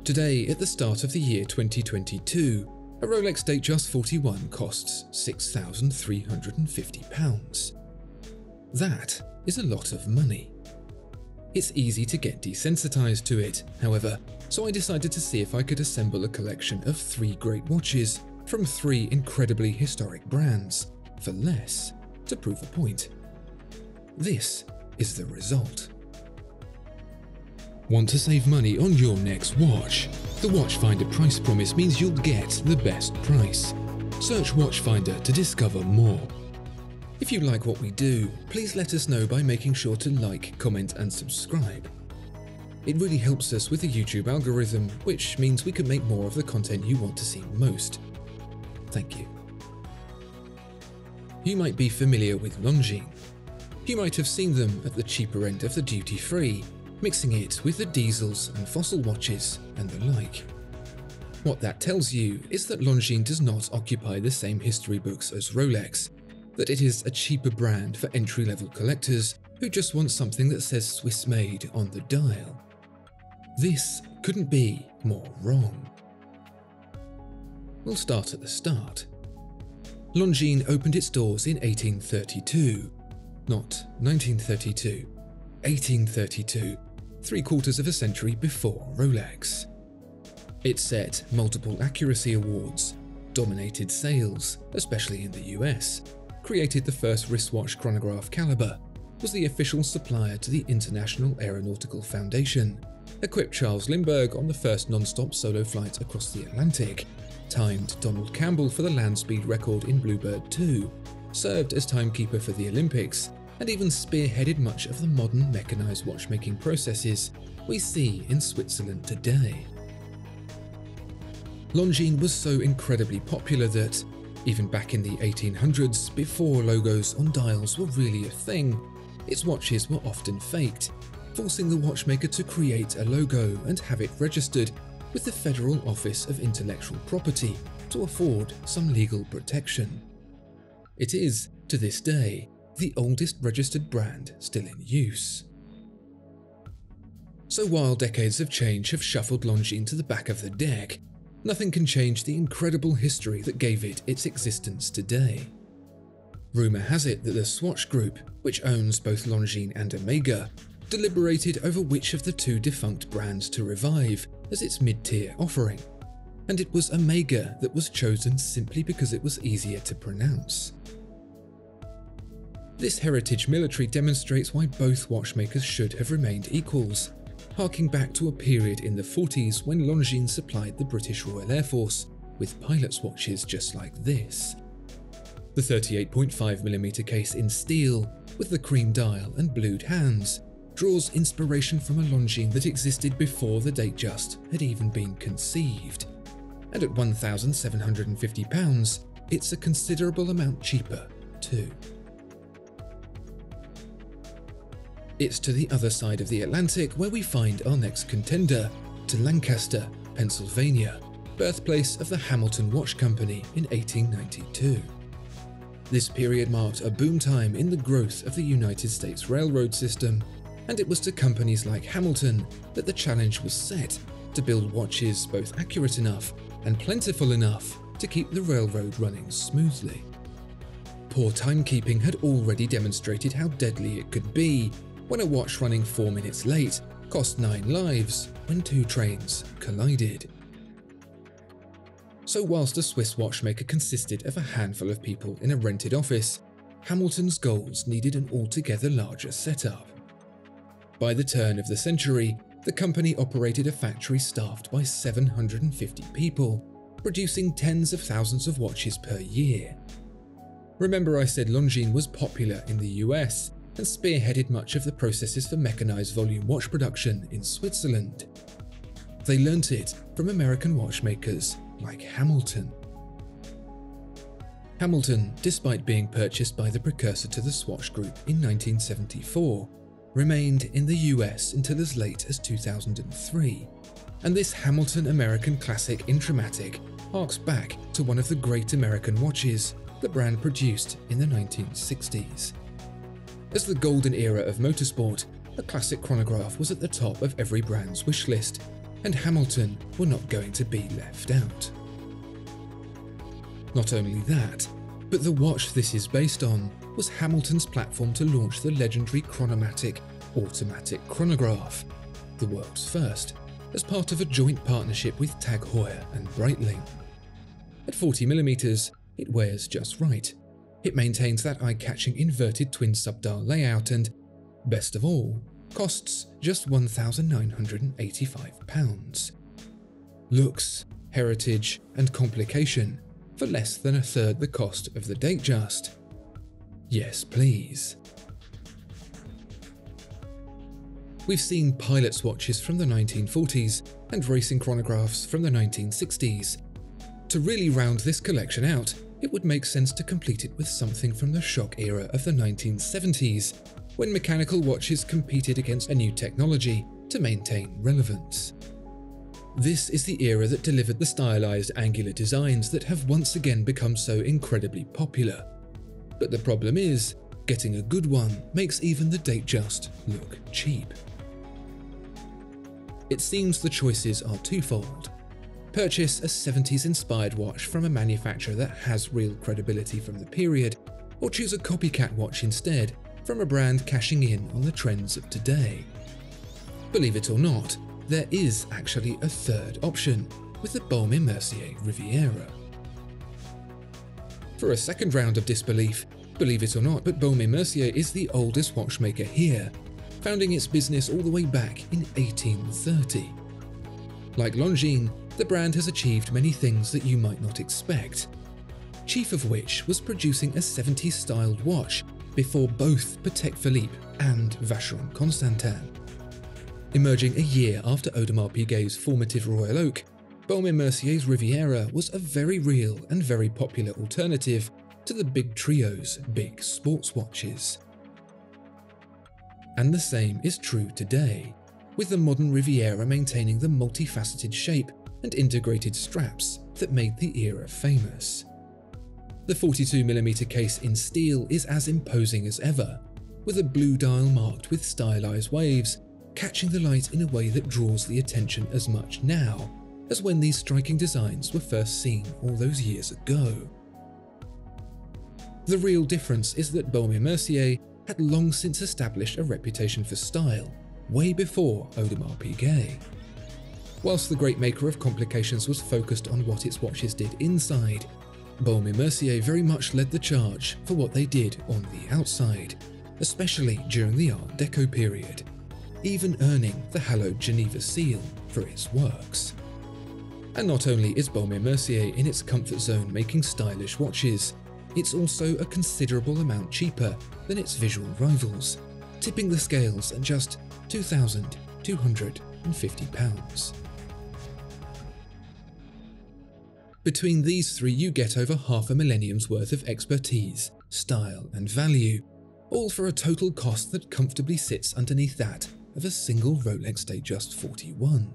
Today, at the start of the year 2022, a Rolex Datejust 41 costs £6,350. That is a lot of money. It's easy to get desensitized to it, however, so I decided to see if I could assemble a collection of 3 great watches from 3 incredibly historic brands for less to prove a point. This is the result. Want to save money on your next watch? The Watchfinder price promise means you'll get the best price. Search Watchfinder to discover more. If you like what we do, please let us know by making sure to like, comment and subscribe. It really helps us with the YouTube algorithm, which means we can make more of the content you want to see most. Thank you. You might be familiar with Longines. You might have seen them at the cheaper end of the duty-free, mixing it with the diesels and fossil watches and the like. What that tells you is that Longines does not occupy the same history books as Rolex, that it is a cheaper brand for entry-level collectors who just want something that says Swiss made on the dial. This couldn't be more wrong. We'll start at the start. Longines opened its doors in 1832, not 1932, 1832, 3/4 of a century before Rolex. It set multiple accuracy awards, dominated sales, especially in the US, created the first wristwatch chronograph caliber, was the official supplier to the International Aeronautical Foundation, equipped Charles Lindbergh on the first non-stop solo flight across the Atlantic, timed Donald Campbell for the land speed record in Bluebird 2, served as timekeeper for the Olympics, and even spearheaded much of the modern mechanized watchmaking processes we see in Switzerland today. Longines was so incredibly popular that, even back in the 1800s, before logos on dials were really a thing, its watches were often faked, forcing the watchmaker to create a logo and have it registered with the Federal Office of Intellectual Property to afford some legal protection. It is, to this day, the oldest registered brand still in use. So while decades of change have shuffled Longines to the back of the deck, nothing can change the incredible history that gave it its existence today. Rumour has it that the Swatch Group, which owns both Longines and Omega, deliberated over which of the 2 defunct brands to revive as its mid-tier offering, and it was Omega that was chosen simply because it was easier to pronounce. This heritage military demonstrates why both watchmakers should have remained equals, harking back to a period in the 40s when Longines supplied the British Royal Air Force with pilot's watches just like this. The 38.5mm case in steel, with the cream dial and blued hands, draws inspiration from a Longines that existed before the Datejust had even been conceived. And at £1,750, it's a considerable amount cheaper too. It's to the other side of the Atlantic where we find our next contender, to Lancaster, Pennsylvania, birthplace of the Hamilton Watch Company in 1892. This period marked a boom time in the growth of the United States railroad system, and it was to companies like Hamilton that the challenge was set to build watches both accurate enough and plentiful enough to keep the railroad running smoothly. Poor timekeeping had already demonstrated how deadly it could be when a watch running 4 minutes late cost 9 lives when 2 trains collided. So whilst a Swiss watchmaker consisted of a handful of people in a rented office, Hamilton's goals needed an altogether larger setup. By the turn of the century, the company operated a factory staffed by 750 people, producing tens of thousands of watches per year. Remember I said Longines was popular in the US and spearheaded much of the processes for mechanized volume watch production in Switzerland. They learnt it from American watchmakers like Hamilton. Hamilton, despite being purchased by the precursor to the Swatch Group in 1974, remained in the US until as late as 2003, and this Hamilton American classic Intra-Matic harks back to one of the great American watches the brand produced in the 1960s. As the golden era of motorsport, a classic chronograph was at the top of every brand's wish list, and Hamilton were not going to be left out. Not only that, but the watch this is based on was Hamilton's platform to launch the legendary Chrono-Matic automatic chronograph, the world's first, as part of a joint partnership with Tag Heuer and Breitling. At 40mm, it wears just right. It maintains that eye-catching inverted twin subdial layout and, best of all, costs just £1,985. Looks, heritage, and complication for less than a third the cost of the Datejust. Yes, please. We've seen pilot's watches from the 1940s and racing chronographs from the 1960s. To really round this collection out, it would make sense to complete it with something from the shock era of the 1970s, when mechanical watches competed against a new technology to maintain relevance. This is the era that delivered the stylized angular designs that have once again become so incredibly popular. But the problem is, getting a good one makes even the Datejust look cheap. It seems the choices are twofold. Purchase a 70s-inspired watch from a manufacturer that has real credibility from the period, or choose a copycat watch instead from a brand cashing in on the trends of today. Believe it or not, there is actually a third option with the Baume Mercier Riviera. For a second round of disbelief, believe it or not, but Baume Mercier is the oldest watchmaker here, founding its business all the way back in 1830. Like Longines, the brand has achieved many things that you might not expect, chief of which was producing a 70s-styled watch before both Patek Philippe and Vacheron Constantin. Emerging a year after Audemars Piguet's formative Royal Oak, Baume Mercier's Riviera was a very real and very popular alternative to the big trio's big sports watches. And the same is true today, with the modern Riviera maintaining the multifaceted shape and integrated straps that made the era famous. The 42mm case in steel is as imposing as ever, with a blue dial marked with stylized waves, catching the light in a way that draws the attention as much now as when these striking designs were first seen all those years ago. The real difference is that Baume Mercier had long since established a reputation for style, way before Audemars Piguet. Whilst the great maker of complications was focused on what its watches did inside, Baume Mercier very much led the charge for what they did on the outside, especially during the Art Deco period, even earning the hallowed Geneva seal for its works. And not only is Baume Mercier in its comfort zone making stylish watches, it's also a considerable amount cheaper than its visual rivals, tipping the scales at just £2,250. Between these three you get over half a millennium's worth of expertise, style and value, all for a total cost that comfortably sits underneath that of a single Rolex Datejust 41.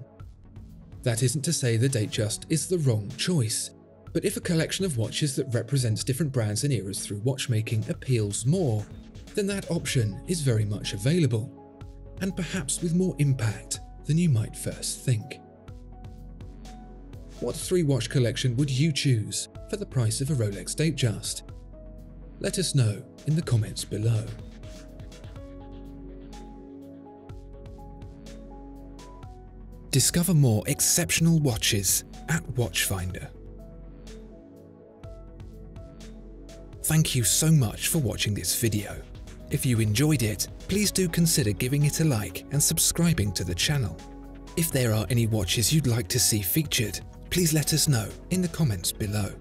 That isn't to say the Datejust is the wrong choice, but if a collection of watches that represents different brands and eras through watchmaking appeals more, then that option is very much available, and perhaps with more impact than you might first think. What 3-watch collection would you choose for the price of a Rolex Datejust? Let us know in the comments below. Discover more exceptional watches at Watchfinder. Thank you so much for watching this video. If you enjoyed it, please do consider giving it a like and subscribing to the channel. If there are any watches you'd like to see featured, please let us know in the comments below.